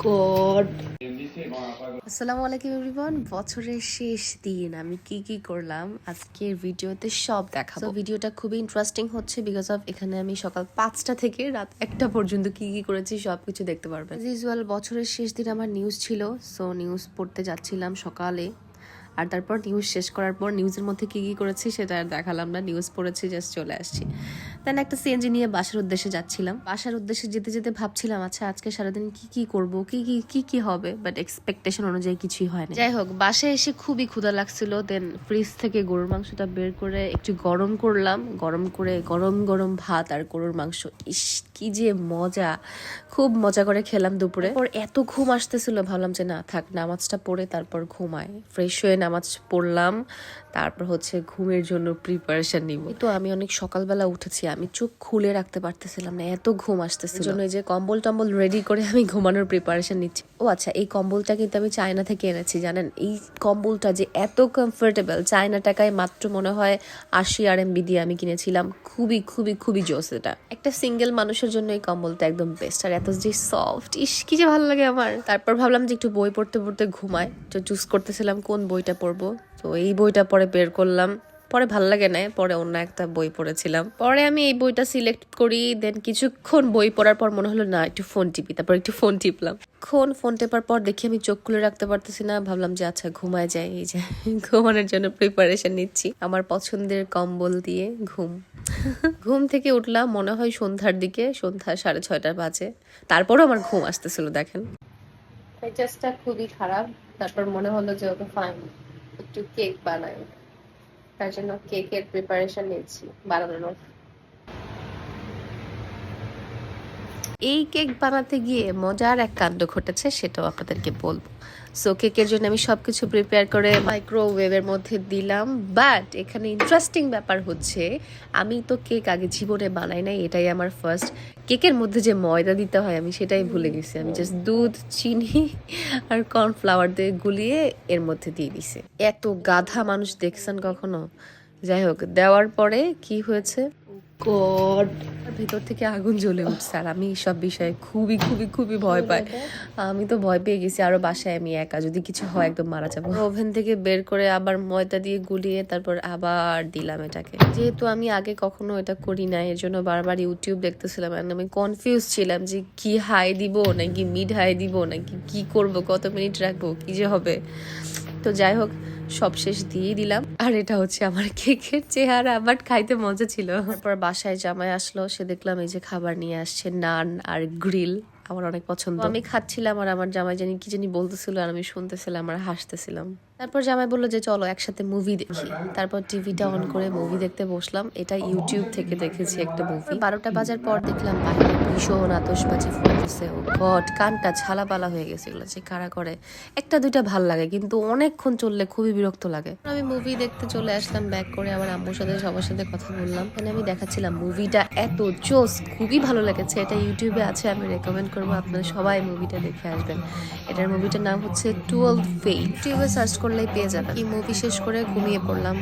God. আসসালামু আলাইকুম everyone. বছরের শেষ দিন আমি কি করলাম আজকের ভিডিওতে সব দেখাবো। ভিডিওটা খুবই ইন্টারেস্টিং হচ্ছে বিকজ অফ এখানে আমি সকাল 5টা থেকে রাত 1টা পর্যন্ত কি করেছি সবকিছু দেখতে পারবেন। অ্যাজ ইউজুয়াল বছরের শেষ দিন আমার নিউজ ছিল, সো নিউজ পড়তে যাচ্ছিলাম সকালে। আর তারপর নিউজ শেষ করার পর নিউজের মধ্যে কি করেছি সেটা আর দেখালাম না, নিউজ পড়েছি জাস্ট চলে আসছি। দেন একটা সিএনজি নিয়ে বাসার উদ্দেশ্যে যাচ্ছিলাম। বাসার উদ্দেশ্যে যেতে যেতে ভাবছিলাম আচ্ছা আজকে সারাদিন কি করব, কি হবে, বাট এক্সপেকটেশন অনুযায়ী কিছুই হয় না। যাই হোক, বাসায় এসে খুবই ক্ষুধা লাগছিল। দেন ফ্রিজ থেকে গরুর মাংসটা বের করে একটু গরম করলাম, গরম করে গরম গরম ভাত আর গরুর মাংস, ইস কি যে মজা, খুব মজা করে খেলাম দুপুরে। পর এত ঘুম আসতেছিল, ভাবলাম যে না থাক, নামাজটা পড়ে তারপর ঘুমায়। ফ্রেশ হয়ে নামাজ পড়লাম, তারপর হচ্ছে ঘুমের জন্য প্রিপারেশন নিব। তো আমি অনেক সকালবেলা উঠেছি, আমি চোখ খুলে রাখতে পারতেছিলাম না, এত ঘুম আসতেছিল। জন্য যে কম্বল টম্বল রেডি করে আমি ঘুমানোর প্রিপারেশন নিচ্ছি। ও আচ্ছা, এই কম্বলটা কিন্তু আমি চায়না থেকে এনেছি, জানেন? এই কম্বলটা যে এত কমফোর্টেবল, চায়না টাকায় মাত্র মনে হয় 80 RMB দিয়ে আমি কিনেছিলাম। খুবই খুবই খুবই জোস। এটা একটা সিঙ্গেল মানুষের জন্য এই কম্বলটা একদম বেস্ট। আর এত যে সফট, ইস কি যে ভালো লাগে আমার। তারপর ভাবলাম যে একটু বই পড়তে পড়তে ঘুমায়, তো চুজ করতেছিলাম কোন বইটা পড়বো। তো এই বইটা পরে বের করলাম, পরে ভাল লাগে না, পরে অন্য একটা বই পড়েছিলাম। পরে আমি এই বইটা সিলেক্ট করি। দেন কিছুক্ষণ বই পড়ার পর মনে হলো না একটু ফোন টিপি, তারপর একটু ফোন টিপলাম। ফোন টেপার পর দেখি আমি চোখ খুলে রাখতে পারতেছি না, ভাবলাম যে আচ্ছা ঘুমায় যাই। এই যে ঘুমানোর জন্য প্রিপারেশন নিচ্ছি আমার পছন্দের কম্বল দিয়ে। ঘুম থেকে উঠলাম মনে হয় সন্ধ্যার দিকে, সন্ধ্যা 6:30 বাজে। তারপরও আমার ঘুম আসতেছিল। দেখেন মেজাজটা খুবই খারাপ। তারপর মনে হলো যে ওকে ফাইন একটু কেক বানাই, তার জন্য কেকের প্রিপারেশন নিচ্ছি বানানোর। এই কেক বানাতে গিয়ে মজার এক কাণ্ড ঘটেছে, সেটাও আপনাদেরকে বলবো। সো কেকের জন্য আমি সবকিছু প্রিপেয়ার করে মাইক্রোওয়েভের মধ্যে দিলাম। বাট এখানে ইন্টারেস্টিং ব্যাপার হচ্ছে, আমি তো কেক আগে জীবনে বানাই নাই, এটাই আমার ফার্স্ট। কেকের মধ্যে যে ময়দা দিতে হয় আমি সেটাই ভুলে গেছি। আমি জাস্ট দুধ, চিনি আর কর্নফ্লাওয়ার দিয়ে গুলিয়ে এর মধ্যে দিয়ে দিছি। এত গাধা মানুষ দেখছেন কখনো? যাই হোক, দেওয়ার পরে কি হয়েছে, গড। ভেতর থেকে আগুন জ্বলে উঠছে। আর আমি সব বিষয়ে খুবই খুবই খুবই ভয় পাই। আমি তো ভয় পেয়ে গেছি, আরো বাসায় আমি একা, যদি কিছু হয় একদম মারা যাবো। ওভেন থেকে বের করে আবার ময়দা দিয়ে গুলিয়ে তারপর আবার দিলাম এটাকে। যেহেতু আমি আগে কখনো এটা করি না, এর জন্য বারবার ইউটিউব দেখতেছিলাম। আমি কনফিউজ ছিলাম যে কি হাই দিব নাকি মিড হাই দিব নাকি কি করব, কত মিনিট রাখবো, কি যে হবে। তো যাই হোক, সব শেষ দিয়ে দিলাম। আর এটা হচ্ছে আমার কেকের চেহারা, বাট খাইতে মজা ছিল। তারপর বাসায় জামাই আসলো, সে দেখলাম এই যে খাবার নিয়ে আসছে, নান আর গ্রিল, আমার অনেক পছন্দ। আমি খাচ্ছিলাম আর আমার জামাই জানি কি জানি বলতেছিল আর আমি শুনতেছিলাম আর হাসতেছিলাম। তারপর জামাই বললো যে চলো একসাথে মুভি দেখি। তারপর টিভিটা অন করে মুভি দেখতে বসলাম। এটা ইউটিউব থেকে দেখেছি একটা মুভি। 12টা বাজার পর দেখলাম বাইরে ভীষণ আতশবাজি ফুটতেছে। ও গড, কানটা ঝালাপালা হয়ে গেছে। এগুলো যে কারা করে, একটা দুইটা ভাল লাগে কিন্তু অনেকক্ষণ চললে খুবই বিরক্ত লাগে। আমি মুভি দেখতে চলে আসলাম ব্যাক করে, আমার আম্মুর সাথে সবার সাথে কথা বললাম। মানে আমি দেখাচ্ছিলাম মুভিটা এত জোস, খুবই ভালো লেগেছে। এটা ইউটিউবে আছে, আমি রেকমেন্ড করবো আপনারা সবাই মুভিটা দেখে আসবেন। এটার মুভিটার নাম হচ্ছে 12 ফেইট। ইউটিউবে সার্চ করলেই পেয়ে যাবেন। এই মুভি শেষ করে ঘুমিয়ে পড়লাম।